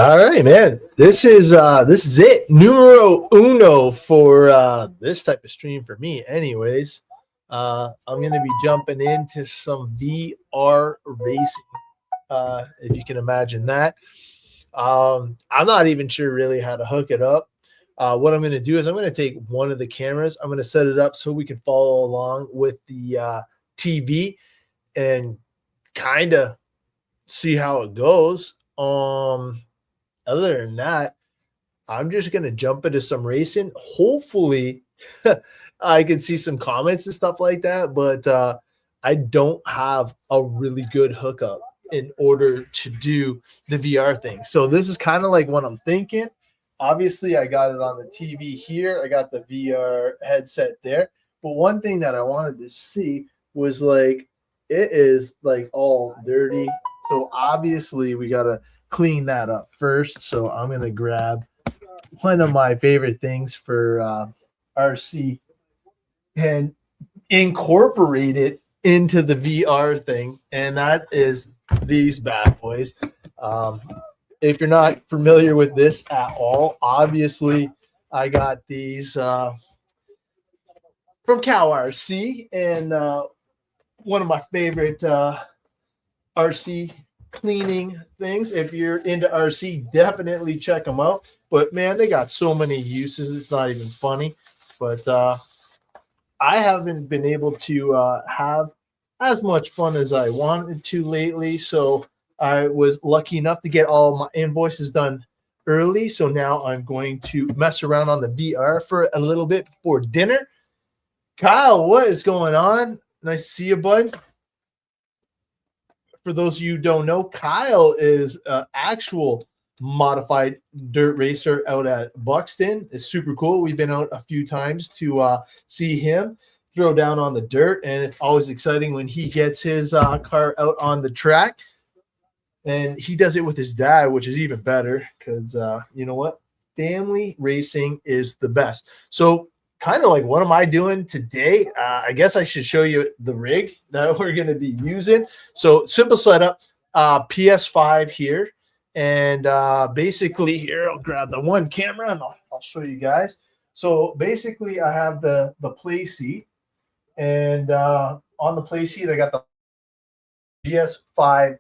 All right, man. This is it. Numero uno for this type of stream for me, anyways. I'm gonna be jumping into some VR racing. If you can imagine that. I'm not even sure really how to hook it up. What I'm gonna do is I'm gonna take one of the cameras. I'm gonna set it up so we can follow along with the TV and kind of see how it goes. Other than that, I'm just gonna jump into some racing. Hopefully, I can see some comments and stuff like that. But I don't have a really good hookup in order to do the VR thing. So this is kind of like what I'm thinking. Obviously, I got it on the TV here. I got the VR headset there. But one thing that I wanted to see was like it is like all dirty. So obviously, we gotta clean that up first. So I'm gonna grab one of my favorite things for RC and incorporate it into the VR thing, and that is these bad boys. Um, if you're not familiar with this at all, obviously I got these from Cow RC, and one of my favorite RC cleaning things. If you're into RC, definitely check them out. But man, they got so many uses. It's not even funny. But I haven't been able to have as much fun as I wanted to lately. So I was lucky enough to get all my invoices done early. So now I'm going to mess around on the VR for a little bit before dinner. Kyle, what is going on? Nice to see you, bud. For those of you who don't know, Kyle is an actual modified dirt racer out at Buxton. It's super cool. We've been out a few times to see him throw down on the dirt, and it's always exciting when he gets his car out on the track. And he does it with his dad, which is even better because you know what? Family racing is the best. So kind of like, what am I doing today? I guess I should show you the rig that we're going to be using. So simple setup, PS5 here. And basically here, I'll grab the one camera and I'll show you guys. So basically I have the play seat, and on the play seat, I got the GS5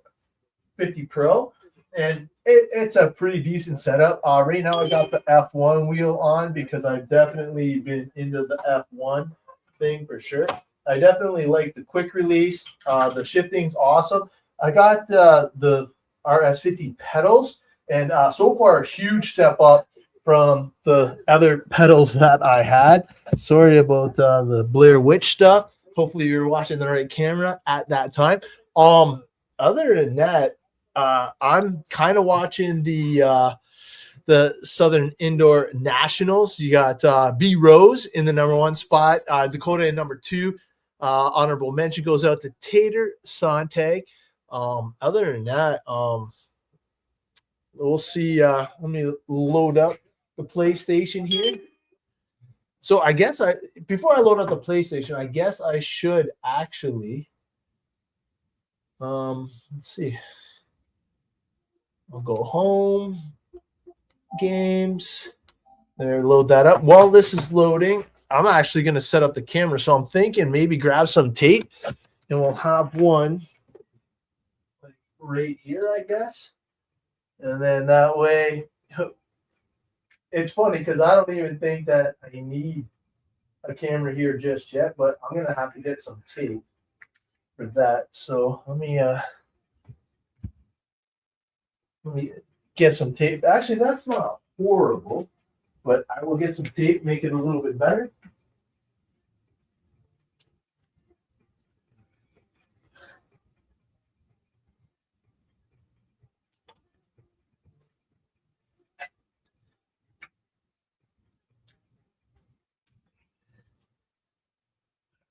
50 Pro, and it's a pretty decent setup. Right now, I got the F1 wheel on because I've definitely been into the F1 thing for sure. I definitely like the quick release. The shifting's awesome. I got the RS50 pedals, and so far, a huge step up from the other pedals that I had. Sorry about the Blair Witch stuff. Hopefully, you're watching the right camera at that time. Other than that, I'm kind of watching the Southern Indoor Nationals. You got B Rose in the number 1 spot, Dakota in number 2. Honorable mention goes out to Tater Sontag. Other than that, we'll see. Let me load up the PlayStation here. So I guess before I load up the PlayStation, I guess I should actually let's see. I'll go home, games, there, load that up. While this is loading, I'm actually going to set up the camera. So I'm thinking maybe grab some tape and we'll have one like right here, I guess. And then that way, it's funny because I don't even think that I need a camera here just yet, but I'm going to have to get some tape for that. So let me get some tape. Actually, that's not horrible, but I will get some tape, make it a little bit better.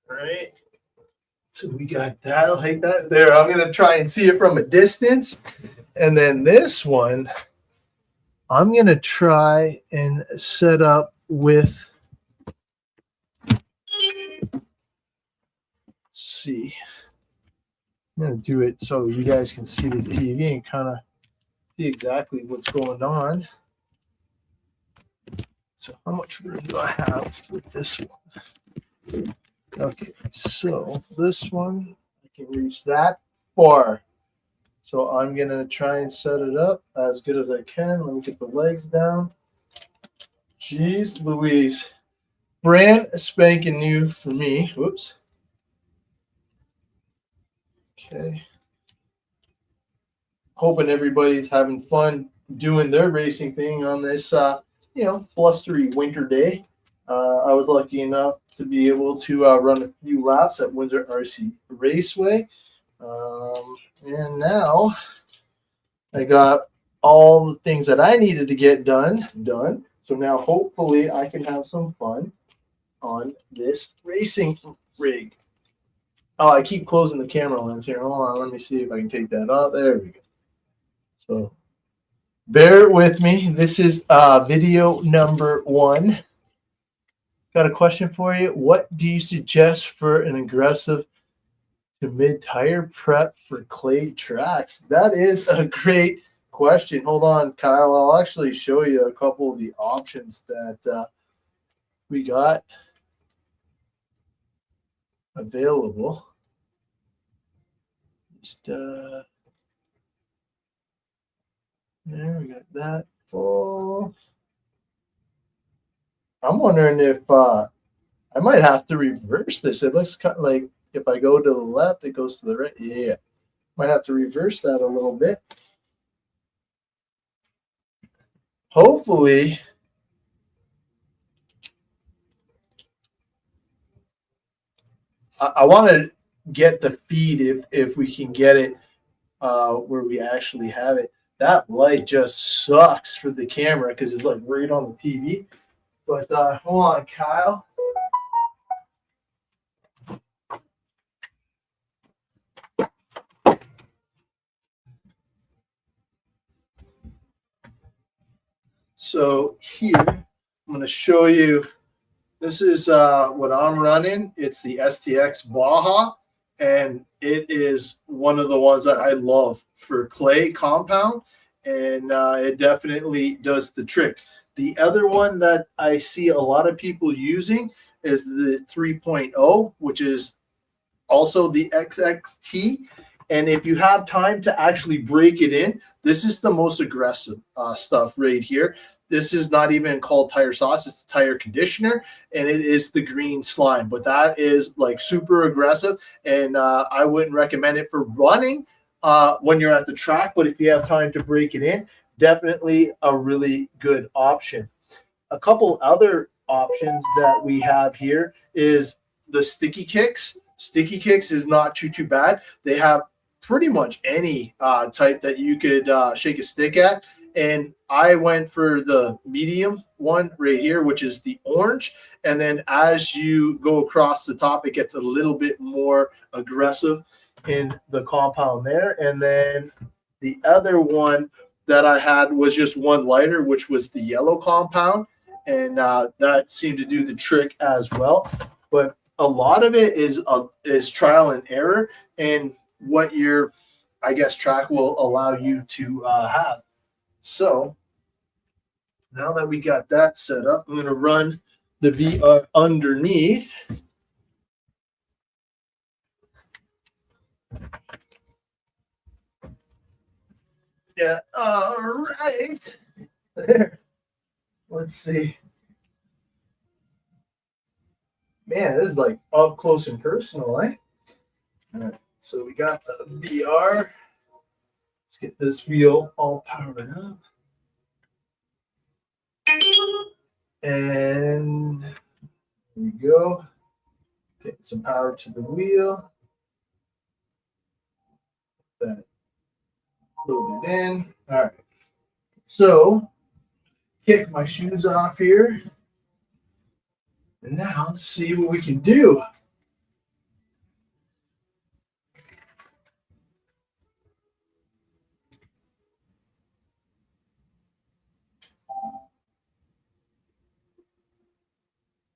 All right. So we got that. I'll hate that there. I'm going to try and see it from a distance. And then this one, I'm going to try and set up with, let's see. I'm going to do it so you guys can see the TV and kind of see exactly what's going on. So how much room do I have with this one? Okay, so this one, I can reach that far. So I'm going to try and set it up as good as I can. Let me get the legs down. Jeez Louise. Brand spanking new for me. Whoops. Okay. Hoping everybody's having fun doing their racing thing on this, blustery winter day. I was lucky enough to be able to run a few laps at Windsor RC Raceway. And now I got all the things that I needed to get done. So now hopefully I can have some fun on this racing rig. Oh, I keep closing the camera lens here. Hold on, let me see if I can take that off. There we go. So bear with me. This is video number 1. Got a question for you. What do you suggest for an aggressive to mid-tire prep for clay tracks? That is a great question. Hold on, Kyle. I'll actually show you a couple of the options that we got available. Just there, we got that full. I'm wondering if I might have to reverse this. It looks kind of like if I go to the left, it goes to the right. Yeah, might have to reverse that a little bit. Hopefully, I want to get the feed if we can get it where we actually have it. That light just sucks for the camera because it's like right on the TV. But hold on, Kyle. So here, I'm going to show you. This is what I'm running. It's the STX Baja, and it is one of the ones that I love for clay compound, and it definitely does the trick. The other one that I see a lot of people using is the 3.0, which is also the XXT. And if you have time to actually break it in, this is the most aggressive stuff right here. This is not even called tire sauce. It's tire conditioner, and it is the green slime. But that is like super aggressive, and I wouldn't recommend it for running when you're at the track. But if you have time to break it in, definitely a really good option. A couple other options that we have here is the Sticky Kicks. Sticky Kicks is not too bad. They have pretty much any type that you could shake a stick at. And I went for the medium one right here, which is the orange. And then as you go across the top, it gets a little bit more aggressive in the compound there. And then the other one that I had was just one lighter, which was the yellow compound. And that seemed to do the trick as well. But a lot of it is trial and error and what your, I guess, track will allow you to have. So now that we got that set up, I'm going to run the VR underneath. Yeah, all right. There. Let's see. Man, this is like up close and personal, eh? All right. So we got the VR. Let's get this wheel all powered up. And here we go. Get some power to the wheel. That loaded in. All right. So kick my shoes off here. And now let's see what we can do.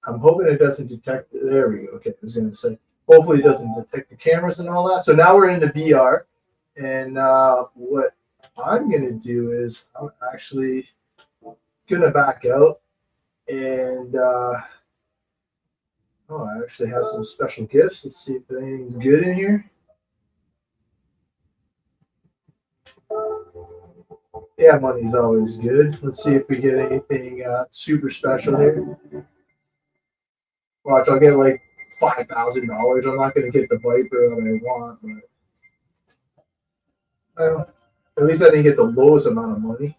I'm hoping it doesn't detect. There we go. Okay, I was going to say, hopefully it doesn't detect the cameras and all that. So now we're in the VR. And what I'm gonna do is I'm actually gonna back out and oh, I actually have some special gifts. Let's see if anything's good in here. Yeah, money's always good. Let's see if we get anything super special here. Watch, I'll get like $5,000. I'm not gonna get the Viper that I want, but at least I didn't get the lowest amount of money.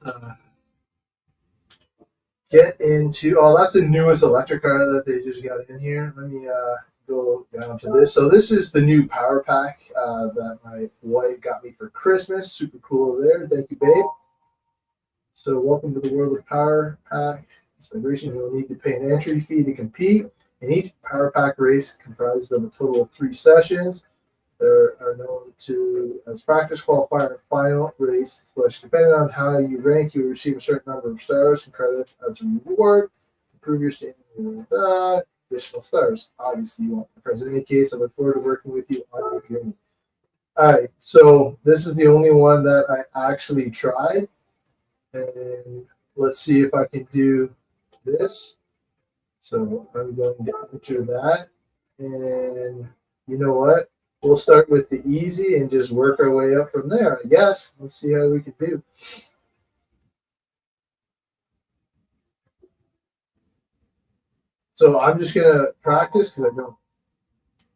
Uh, get into that's the newest electric car that they just got in here. Let me go down to this. So this is the new power pack that my wife got me for Christmas. Super cool there. Thank you, babe. So welcome to the world of power pack celebration. You'll need to pay an entry fee to compete. And each power pack race comprises of a total of 3 sessions. There are known to as practice, qualifier, and final race. Depending on how you rank, you will receive a certain number of stars and credits as a reward. Improve your standing with additional stars. Obviously, you want the friends. In any case, I look forward to working with you on your journey. All right, so this is the only one that I actually tried, and let's see if I can do this. So I'm going to enter that, and you know what? We'll start with the easy and just work our way up from there, I guess. Let's see how we can do. So I'm just going to practice because I don't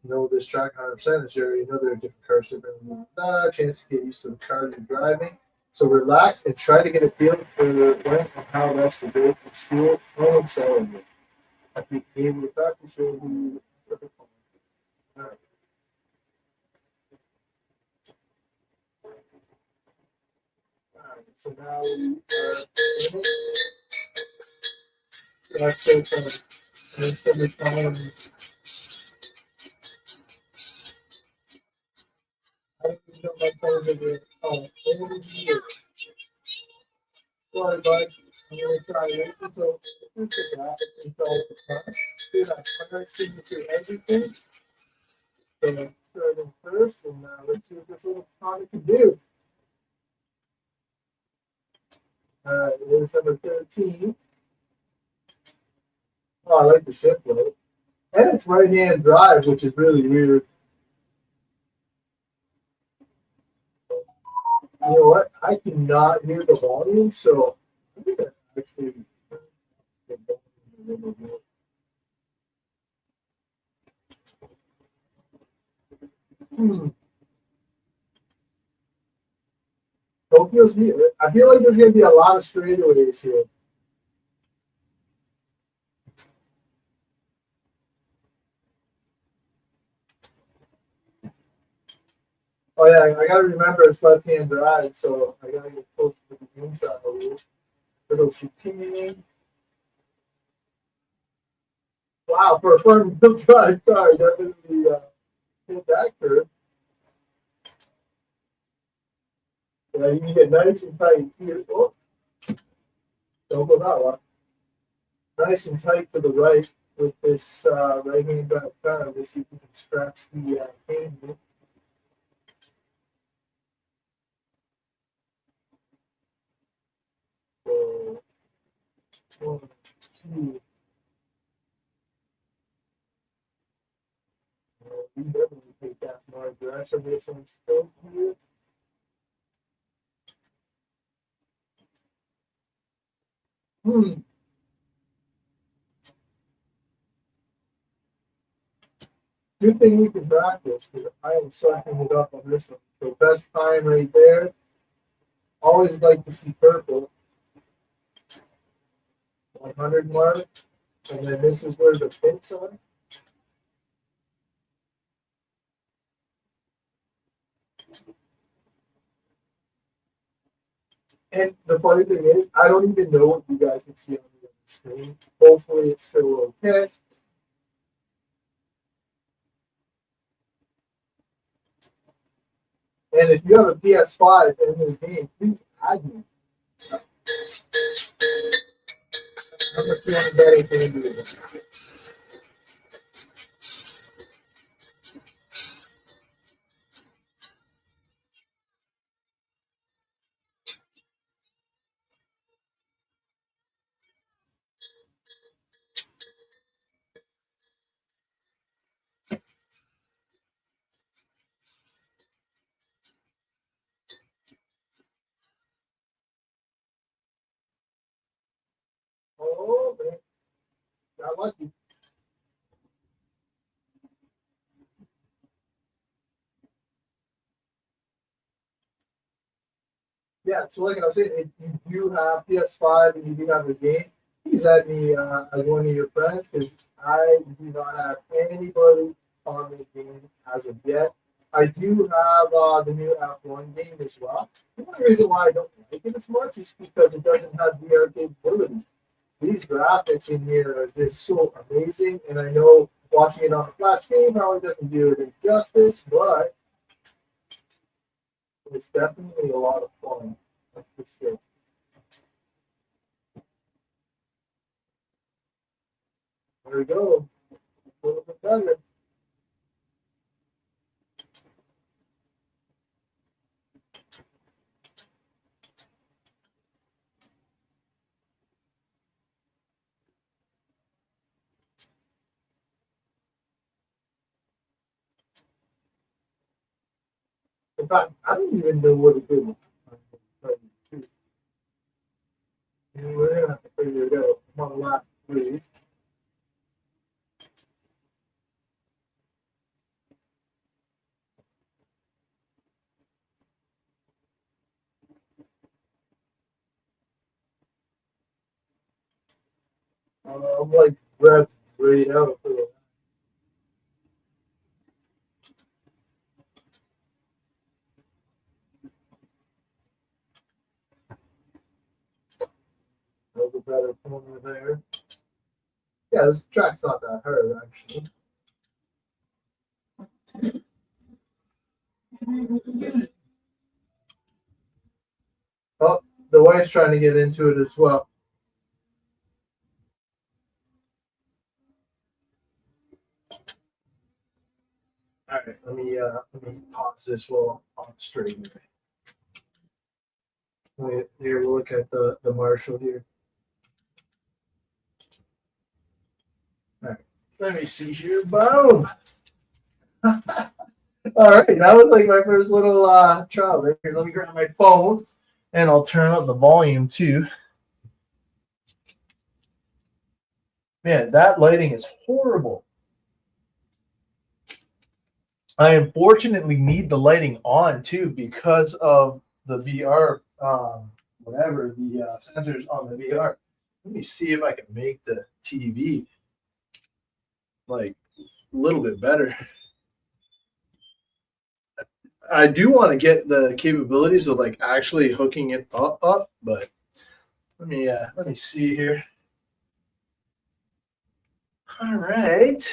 know this track 100%. As you already know, there are different cars, different chance to get used to the car you're driving. So relax and try to get a feel for when and how that's the go from school and accelerate. After you be able to practice, you'll be perfect. All right. So now we are in it. That's so fun. And so much fun. I don't even know my phone is oh, over the years. Sorry, bud. I'm going to try it. So, this is the graphic install the front. Do that. I'm going to signature everything. So, let's start in first, and let's see what this little product can do. All right, here's number 13. Oh, I like the shift load. And it's right-hand drive, which is really weird. You know what? I cannot hear the volume, so I'm going to actually get the volume a little bit. Tokyo's. I feel like there's going to be a lot of straightaways here. Oh yeah, I gotta remember it's left-hand drive, so I gotta get close to the inside a little. Little chicane. Wow, for a front-wheel drive car, definitely hit that curve. Yeah, you can get nice and tight here. Oh, don't go that way. Nice and tight to the right with this right-hand drive car. This you can scratch the cane. So, 1, 2. We definitely take that more aggressive. This one's still here. Good thing we can practice because I am sucking it up on this one. So best time right there. Always like to see purple. 100 mark. And then this is where the pits are. And the funny thing is, I don't even know what you guys can see on the screen. Hopefully it's still okay. And if you have a PS5 in this game, please add me. How much do you want to bet anything into this? lucky. Yeah, so like I was saying, if you do have PS5 and you do have a game, please add me as one of your friends because I do not have anybody on this game as of yet. I do have the new F1 game as well. The only reason why I don't like it as much is because it doesn't have VR capabilities. These graphics in here are just so amazing, and I know watching it on a flat screen probably doesn't do it justice, but it's definitely a lot of fun. That's for sure. There we go. A little bit better. In fact, I don't even know what it is. We're gonna have to figure it out. I'm on lap 3. I'm like revved right out. A little bit better corner there. Yeah, this track's not that hard actually. Oh, the wife's trying to get into it as well. All right, let me pause this while I'm straight. Wait, here we'll look at the Marshall here. All right, let me see here. Boom. All right, that was like my first little trial there. Let me grab my phone and I'll turn up the volume too. Man, that lighting is horrible. I unfortunately need the lighting on too because of the VR, whatever the sensors on the VR. Let me see if I can make the TV like a little bit better. I do want to get the capabilities of like actually hooking it up, but let me see here. All right.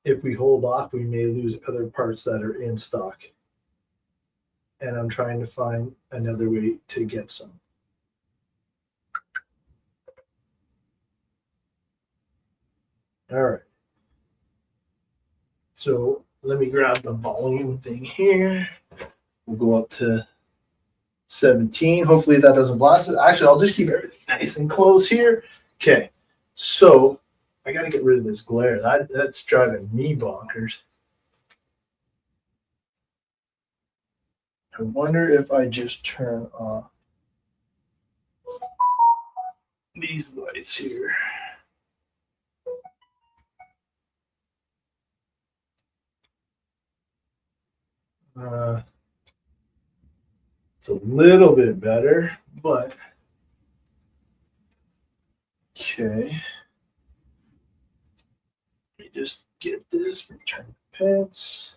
If we hold off, we may lose other parts that are in stock. And I'm trying to find another way to get some. All right. So let me grab the volume thing here. We'll go up to 17. Hopefully that doesn't blast it. Actually, I'll just keep everything nice and close here. Okay. So I got to get rid of this glare. That's driving me bonkers. I wonder if I just turn off these lights here. It's a little bit better, but okay. Let me just get this, return the pets.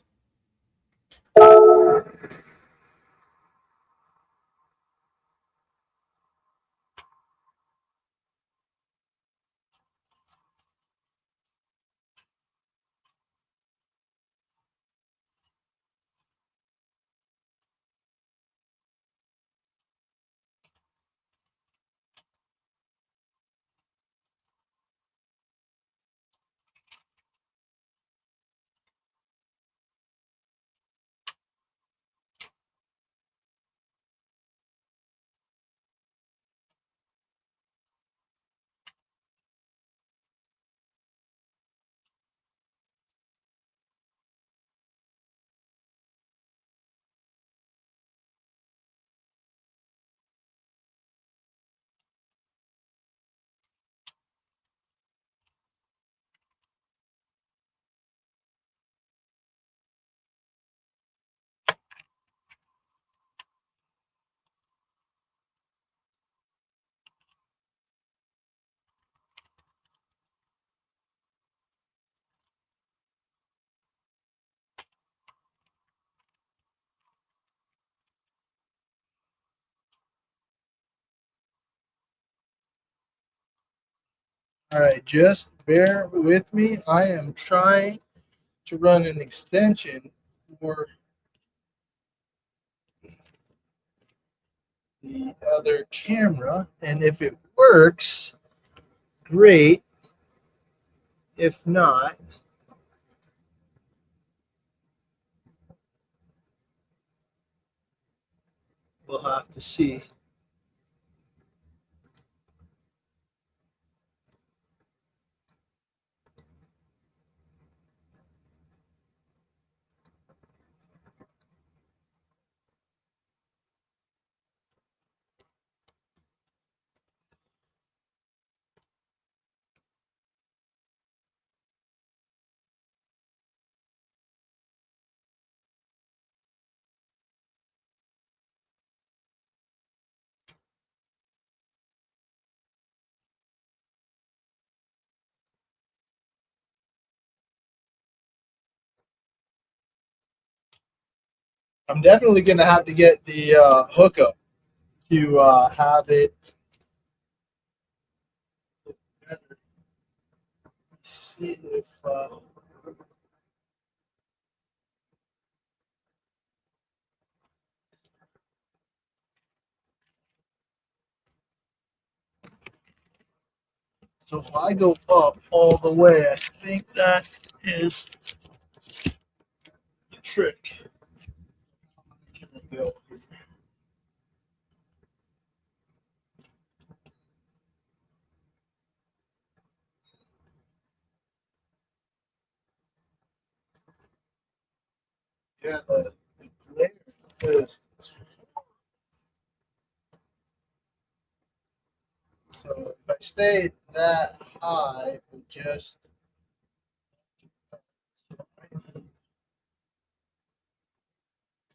All right, just bear with me. I am trying to run an extension for the other camera, and if it works, great. If not, we'll have to see. I'm definitely going to have to get the hookup to have it better. See if so if I go up all the way, I think that is the trick. Can I go? Yeah, the glare is so if I stay that high, we just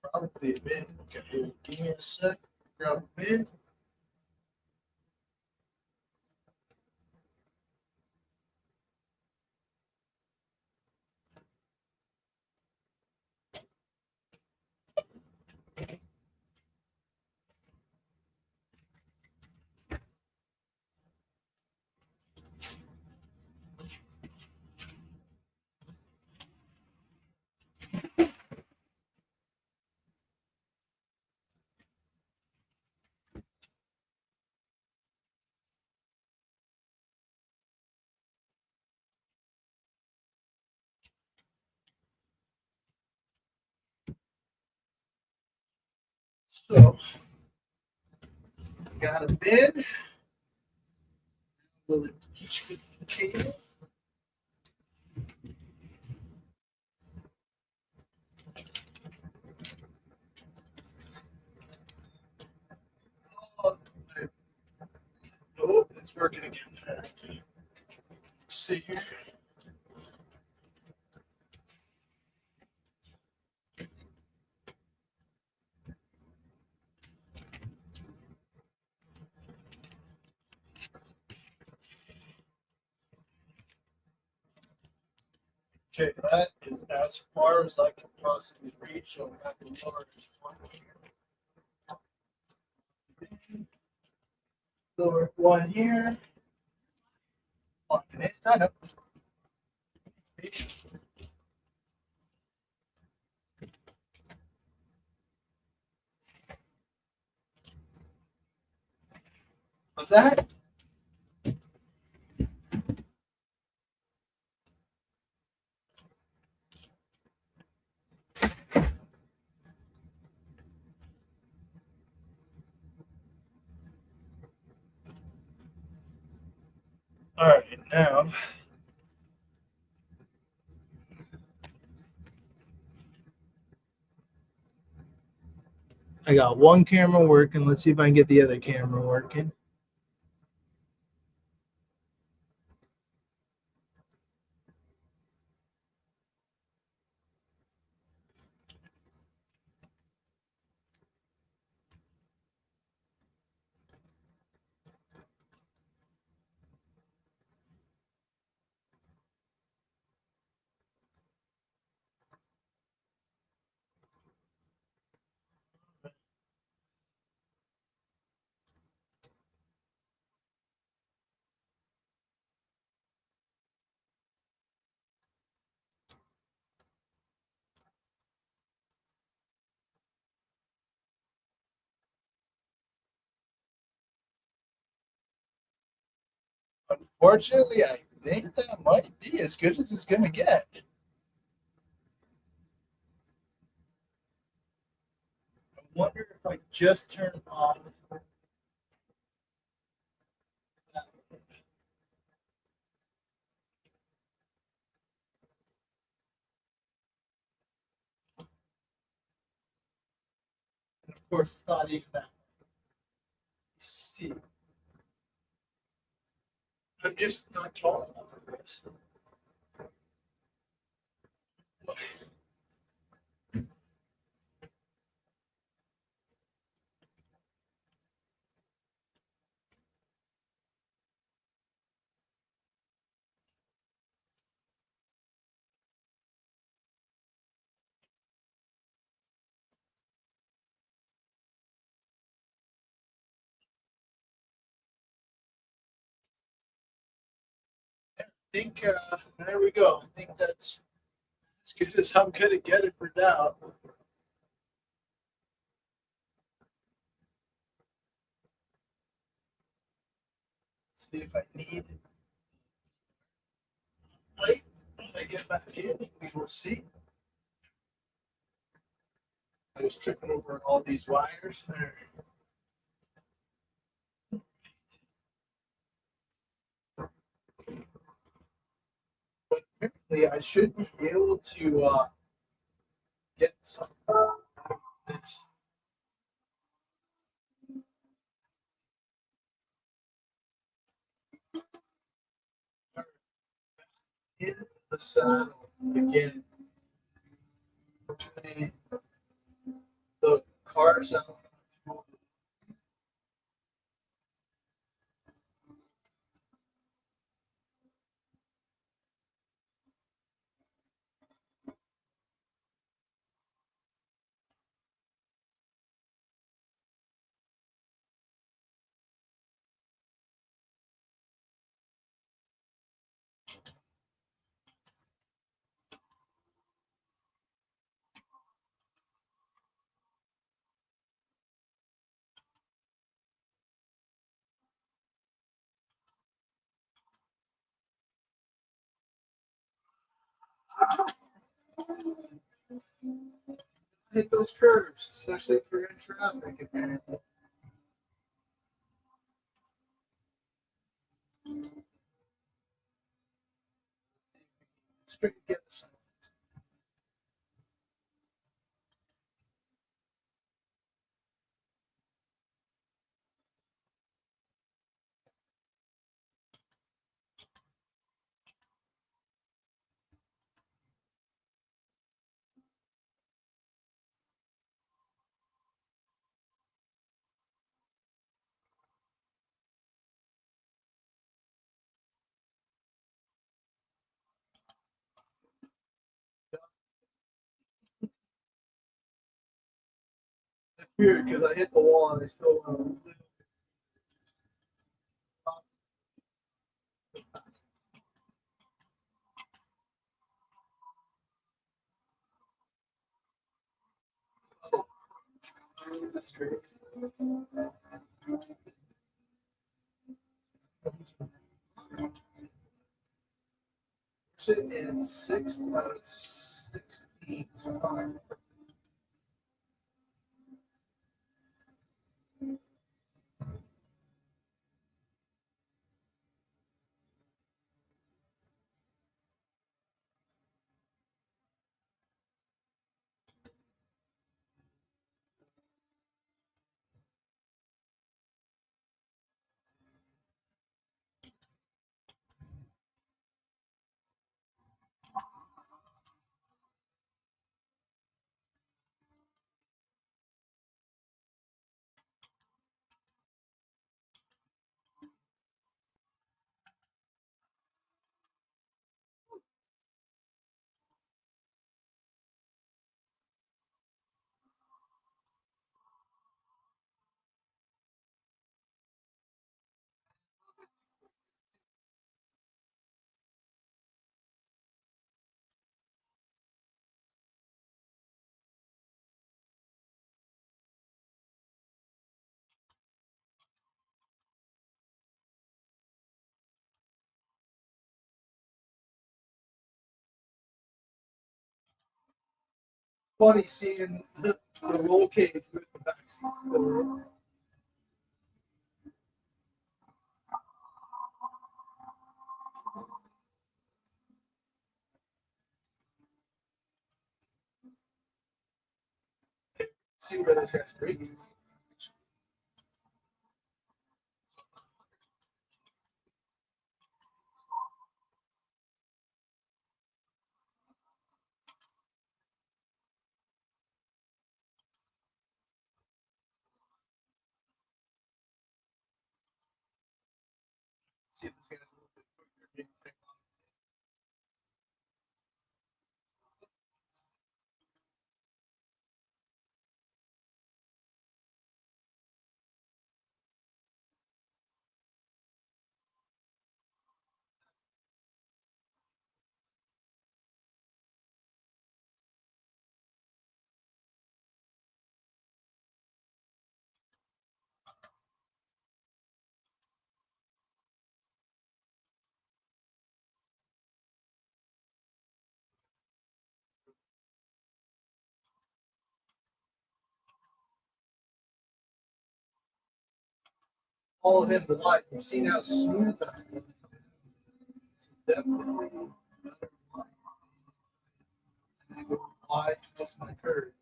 probably a bit. Okay, give me a sec. Grab a bin. So got a bin. Will it reach with the cable? Oh, nope, it's working again. Let's see here. Okay, that is as far as I can possibly reach. So I have to lower one here. Locking it. I know. What's that? All right, now I got one camera working. Let's see if I can get the other camera working. Unfortunately, I think that might be as good as it's gonna get. I wonder if I just turn off. And of course, it's not even that. See, I'm just not tall enough for this. I think there we go. I think that's as good as I'm gonna get it for now. See if I need light when I get back in. We will see. I was tripping over all these wires. But apparently, I should be able to get some of this in the saddle again. The car sounds. Hit those curves, especially if you're in traffic. Apparently, straight together. Weird because I hit the wall and I still. That's great. Sitting in 6 16. Funny seeing the roll cage with the back seats. See where this guy's great. See if this guy's a little bit quicker. Follow him to life. You've seen how smooth that is. Definitely better wide just my curve.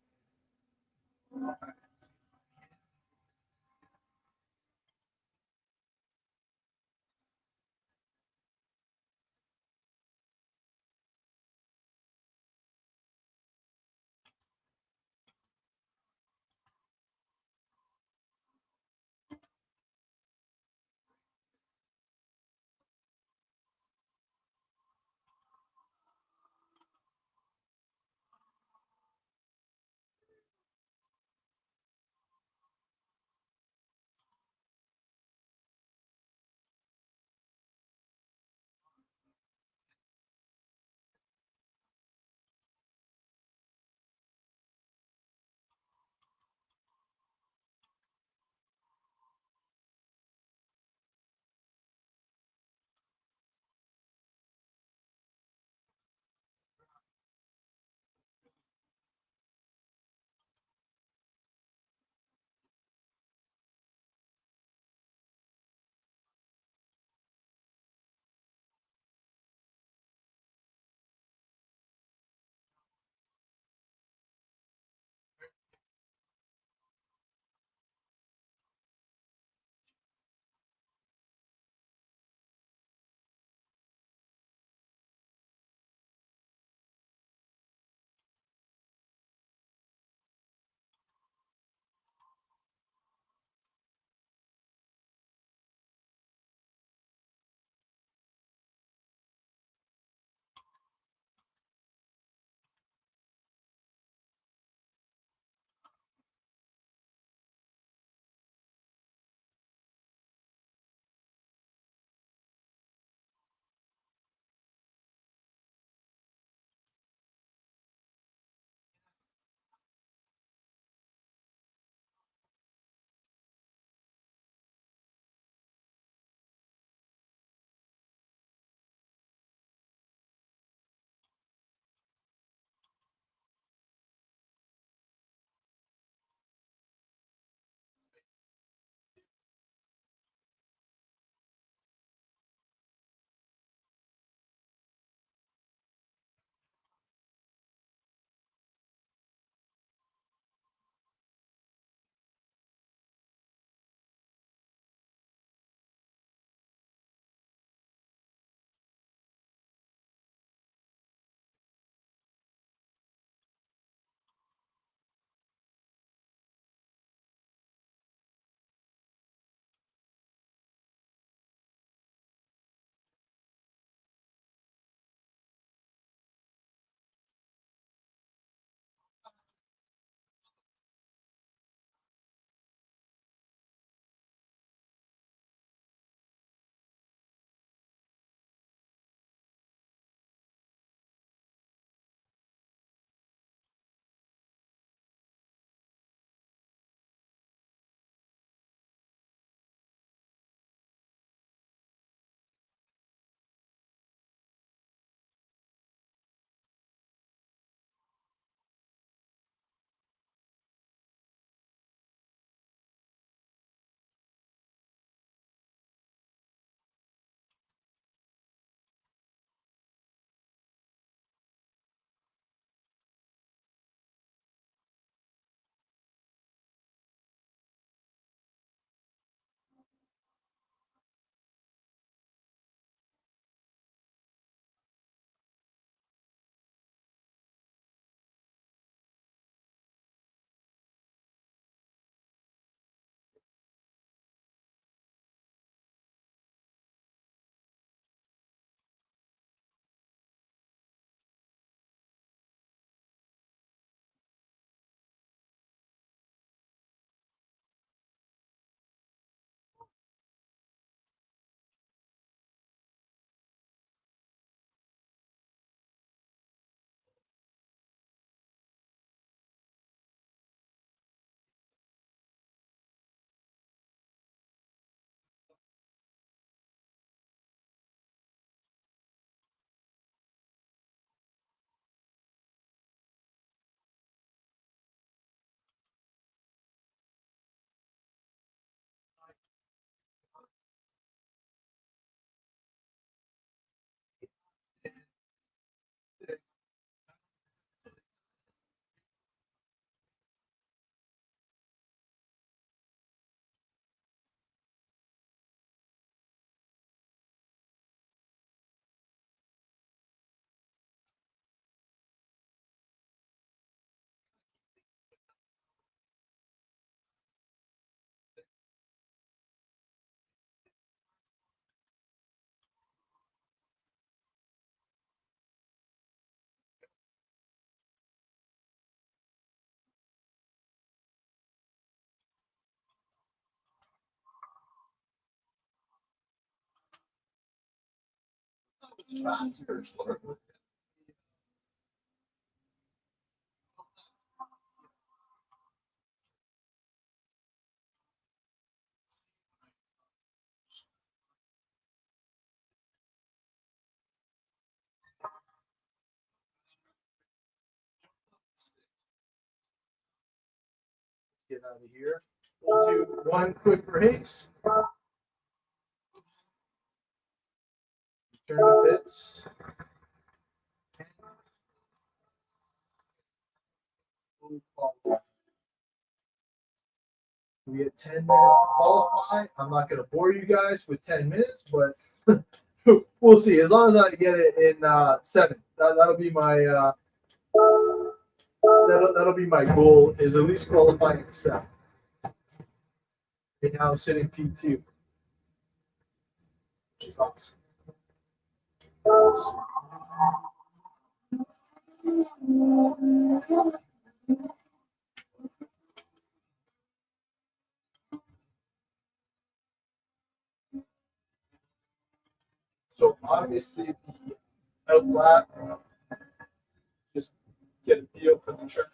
Faster or slower? Get out of here. We'll do one quick race. Turn the bits. We get 10 minutes to qualify. I'm not going to bore you guys with 10 minutes, but we'll see. As long as I get it in 7, that'll be my that'll be my goal. Is at least qualifying at 7. And now I'm sitting P2, which is awesome. So obviously the outlap, just get a feel for the trip.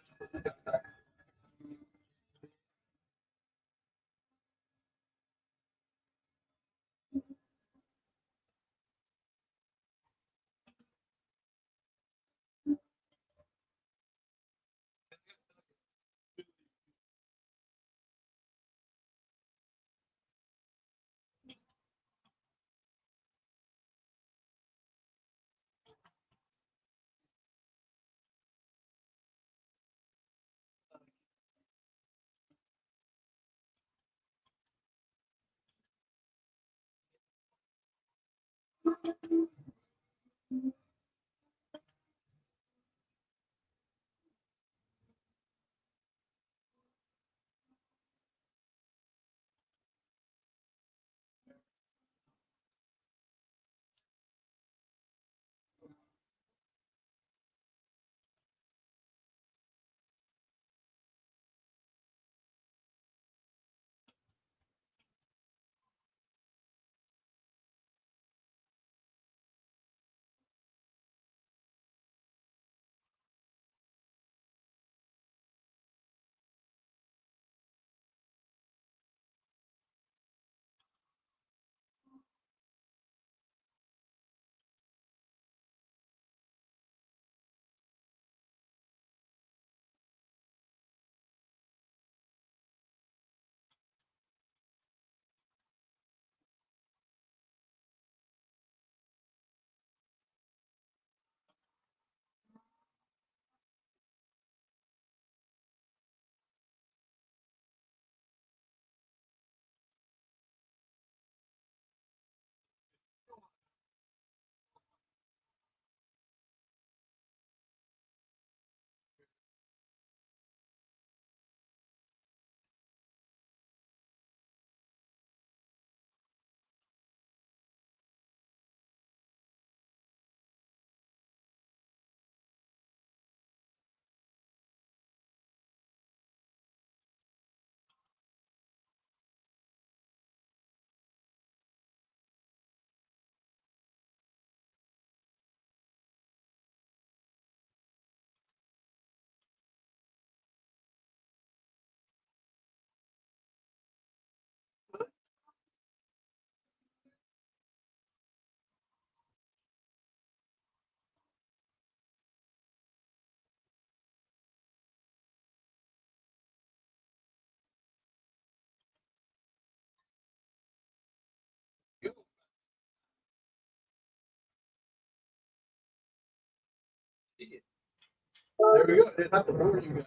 There we go. I didn't have to bore you guys.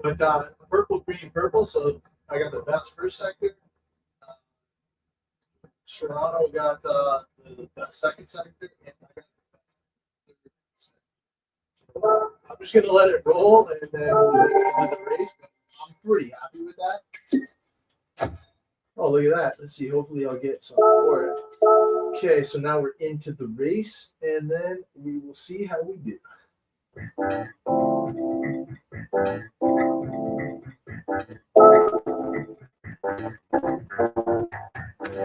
But purple, green, purple. So I got the best first sector. Toronto got the best second sector, and I got the best third sector. I'm just gonna let it roll, and then we'll get into the race. But I'm pretty happy with that. Oh, look at that. Let's see. Hopefully, I'll get some for it. Okay, so now we're into the race, and then we will see how we do.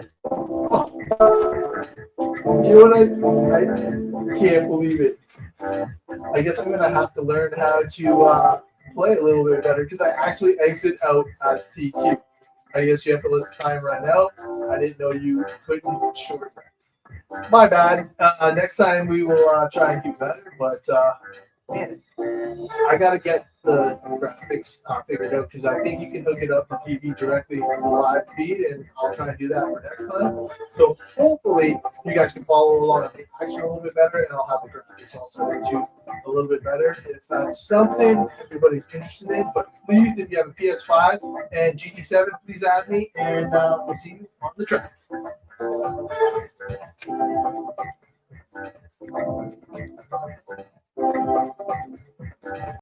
Oh, know what I can't believe it. I guess I'm gonna have to learn how to play a little bit better because I actually exit out as TQ. I guess you have to let the time run out. I didn't know you couldn't short. My bad. Next time we will try and do better, but man, I gotta get the graphics figured out because I think you can hook it up to TV directly from the live feed, and I'll try and do that for next time. So hopefully you guys can follow along with the action a little bit better, and I'll have the graphics also reach you a little bit better if that's something everybody's interested in. But please, if you have a PS5 and GT7, please add me, and we'll see you on the track.